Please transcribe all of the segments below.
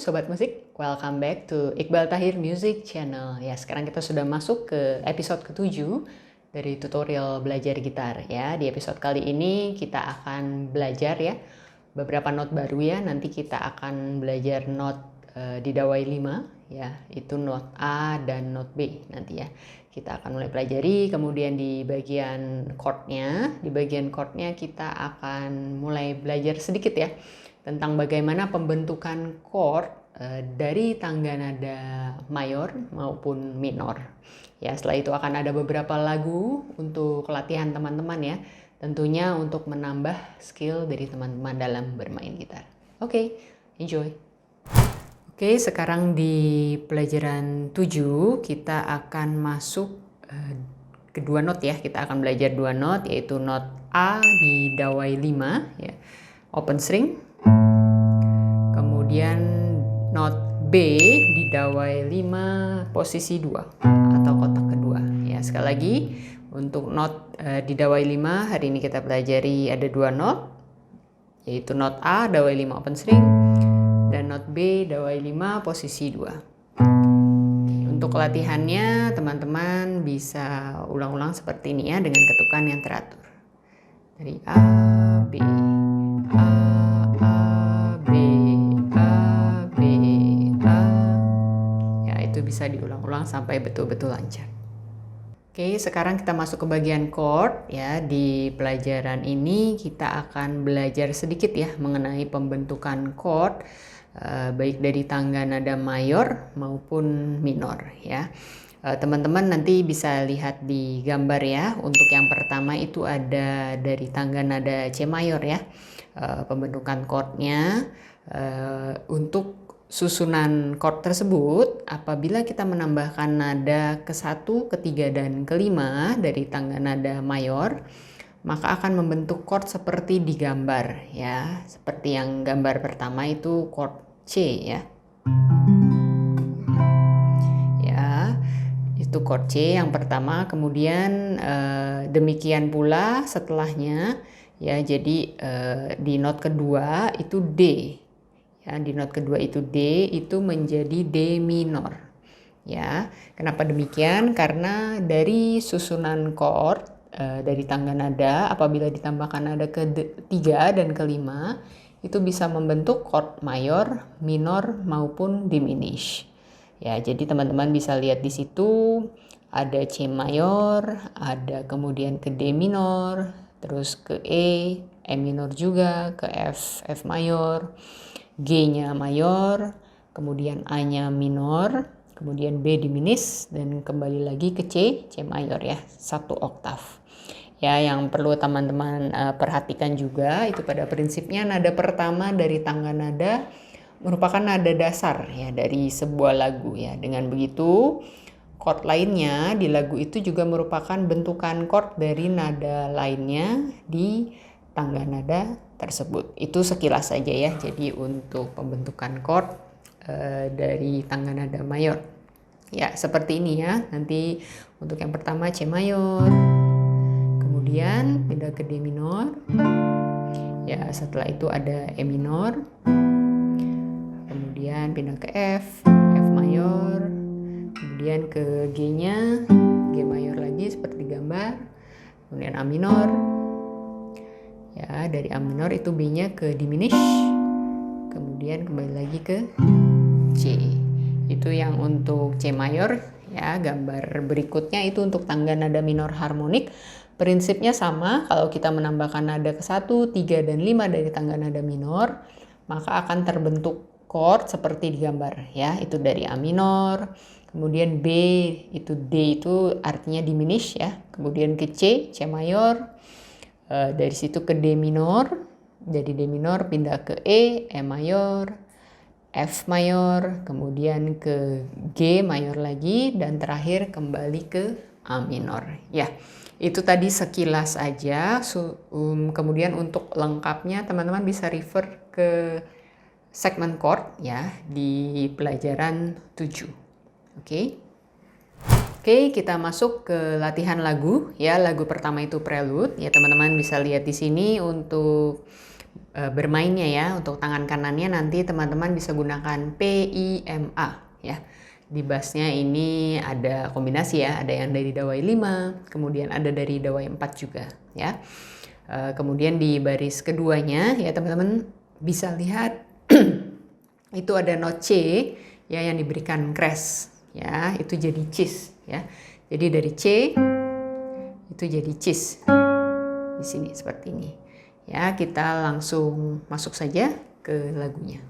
Sobat Musik, welcome back to Iqbal Tahir Music Channel. Ya, sekarang kita sudah masuk ke episode ke-7 dari tutorial belajar gitar ya. Di episode kali ini kita akan belajar ya beberapa not baru ya. Nanti kita akan belajar not di dawai 5 ya, itu not A dan not B nanti ya. Kita akan mulai pelajari, kemudian di bagian chordnya kita akan mulai belajar sedikit ya tentang bagaimana pembentukan chord dari tangga nada mayor maupun minor. Ya, setelah itu akan ada beberapa lagu untuk latihan teman-teman ya, tentunya untuk menambah skill dari teman-teman dalam bermain gitar. Oke, enjoy. Oke, sekarang di pelajaran 7 kita akan masuk ke dua not ya. Kita akan belajar dua not, yaitu not A di dawai 5 ya, open string. Kemudian not B di dawai 5 posisi 2 atau kotak kedua. Ya, sekali lagi untuk not di dawai 5 hari ini kita pelajari ada dua not, yaitu not A dawai 5 open string dan not B dawai 5 posisi 2. Untuk latihannya teman-teman bisa ulang-ulang seperti ini ya, dengan ketukan yang teratur. Dari A, B, A, B, A, B, A. Ya, itu bisa diulang-ulang sampai betul-betul lancar. Oke, sekarang kita masuk ke bagian chord ya. Di pelajaran ini kita akan belajar sedikit ya mengenai pembentukan chord baik dari tangga nada mayor maupun minor ya. Teman-teman nanti bisa lihat di gambar ya. Untuk yang pertama itu ada dari tangga nada C mayor ya. Pembentukan chordnya untuk susunan chord tersebut, apabila kita menambahkan nada ke-1, ke-3, dan ke-5 dari tangga nada mayor, maka akan membentuk chord seperti di gambar ya. Seperti yang gambar pertama itu chord C ya. Ya, itu chord C yang pertama. Kemudian demikian pula setelahnya ya. Jadi di not kedua itu D. Ya, di not kedua itu D, itu menjadi D minor. Ya, kenapa demikian? Karena dari susunan chord dari tangga nada, apabila ditambahkan nada ke-3 dan ke-5, itu bisa membentuk chord mayor, minor maupun diminish. Ya, jadi teman-teman bisa lihat di situ ada C mayor, ada kemudian ke D minor, terus ke E minor juga, ke F mayor, G-nya mayor, kemudian A-nya minor, kemudian B diminis, dan kembali lagi ke C mayor ya, 1 oktav. Ya, yang perlu teman-teman perhatikan juga itu pada prinsipnya nada pertama dari tangga nada merupakan nada dasar ya dari sebuah lagu ya. Dengan begitu, chord lainnya di lagu itu juga merupakan bentukan chord dari nada lainnya di tangga nada tersebut. Itu sekilas saja ya. Jadi untuk pembentukan chord dari tangga nada mayor. Ya, seperti ini ya. Nanti untuk yang pertama C mayor. Kemudian pindah ke D minor. Ya, setelah itu ada E minor. Kemudian pindah ke F mayor. Kemudian ke G-nya, G mayor lagi seperti gambar. Kemudian A minor. Ya, dari A minor itu B-nya ke diminish. Kemudian kembali lagi ke C. Itu yang untuk C mayor ya. Gambar berikutnya itu untuk tangga nada minor harmonik. Prinsipnya sama, kalau kita menambahkan nada ke-1, 3, dan 5 dari tangga nada minor, maka akan terbentuk chord seperti di gambar ya. Itu dari A minor, kemudian B itu D itu artinya diminish ya. Kemudian ke C mayor. Dari situ ke D minor, dari D minor pindah ke E mayor, F mayor, kemudian ke G mayor lagi, dan terakhir kembali ke A minor. Ya, itu tadi sekilas aja. Kemudian untuk lengkapnya teman-teman bisa refer ke segmen chord ya di pelajaran 7. Oke. Oke, kita masuk ke latihan lagu ya. Lagu pertama itu prelude ya, teman-teman bisa lihat di sini. Untuk bermainnya ya. Untuk tangan kanannya nanti teman-teman bisa gunakan PIMA ya. Di bassnya ini ada kombinasi ya, ada yang dari dawai 5, kemudian ada dari dawai 4 juga ya. Kemudian di baris keduanya ya teman-teman bisa lihat itu ada not C ya yang diberikan crash ya, itu jadi cis ya. Jadi dari C itu jadi cis di sini seperti ini. Ya, kita langsung masuk saja ke lagunya.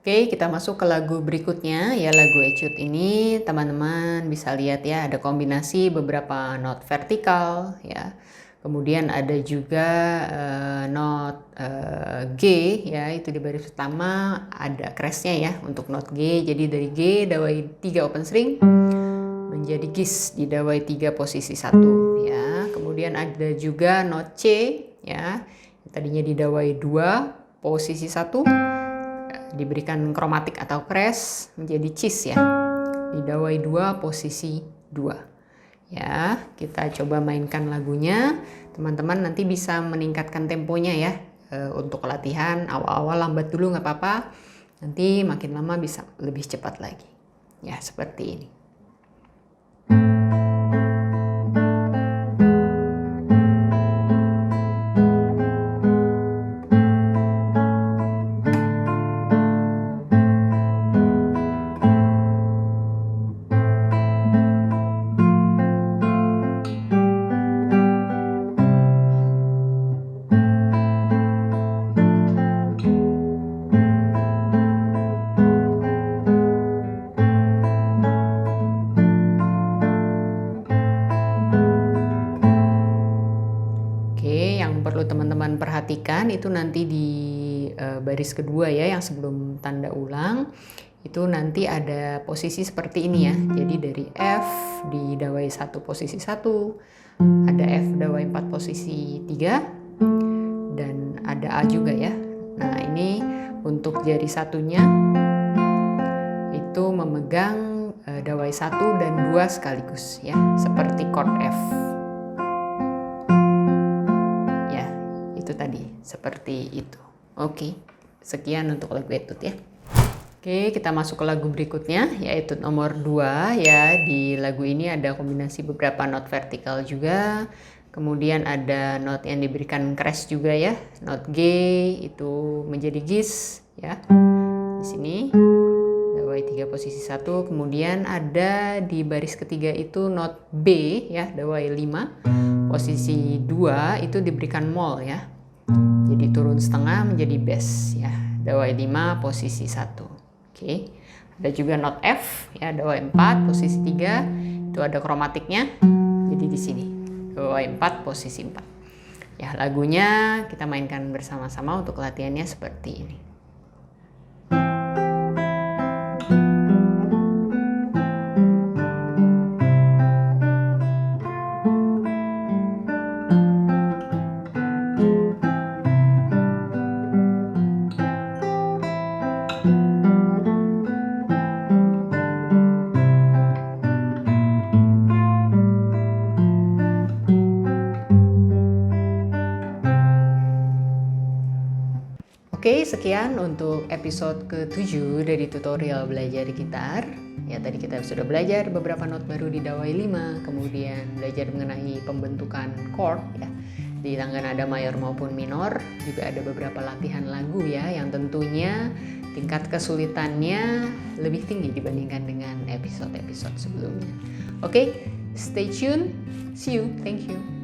Oke, kita masuk ke lagu berikutnya ya. Lagu Etude ini teman-teman bisa lihat ya, ada kombinasi beberapa not vertikal ya. Kemudian ada juga not G ya, itu di baris pertama ada crashnya ya untuk not G. Jadi dari G dawai 3 open string menjadi gis di dawai 3 posisi 1 ya. Kemudian ada juga not C ya, tadinya di dawai 2 posisi 1 diberikan kromatik atau crash menjadi cis ya di dawai 2 posisi 2 ya. Kita coba mainkan lagunya, teman-teman nanti bisa meningkatkan temponya ya. Untuk latihan awal-awal lambat dulu nggak apa-apa, nanti makin lama bisa lebih cepat lagi ya, seperti ini. Perlu teman-teman perhatikan itu nanti di baris kedua ya, yang sebelum tanda ulang itu nanti ada posisi seperti ini ya. Jadi dari F di dawai 1 posisi 1, ada F dawai 4 posisi 3, dan ada A juga ya. Nah ini untuk jari satunya itu memegang dawai 1 dan 2 sekaligus ya, seperti chord F. Itu tadi seperti itu. Oke, sekian untuk lagu Etude ya. Oke, kita masuk ke lagu berikutnya yaitu nomor 2 ya. Di lagu ini ada kombinasi beberapa not vertikal juga. Kemudian ada not yang diberikan crash juga ya. Not G itu menjadi gis ya. Di sini dawai 3 posisi 1. Kemudian ada di baris ketiga itu not B ya, dawai 5 posisi 2 itu diberikan mol ya. Jadi turun setengah menjadi bass ya, dawai 5 posisi 1. Oke. Ada juga not F ya, dawai 4 posisi 3, itu ada kromatiknya. Jadi di sini dawai 4 posisi 4. Ya, lagunya kita mainkan bersama-sama untuk latihannya seperti ini. Oke, sekian untuk episode ke-7 dari tutorial belajar gitar. Ya, tadi kita sudah belajar beberapa not baru di dawai 5, kemudian belajar mengenai pembentukan chord ya, di tangga nada mayor maupun minor. Juga ada beberapa latihan lagu ya, yang tentunya tingkat kesulitannya lebih tinggi dibandingkan dengan episode-episode sebelumnya. Oke, stay tune. See you. Thank you.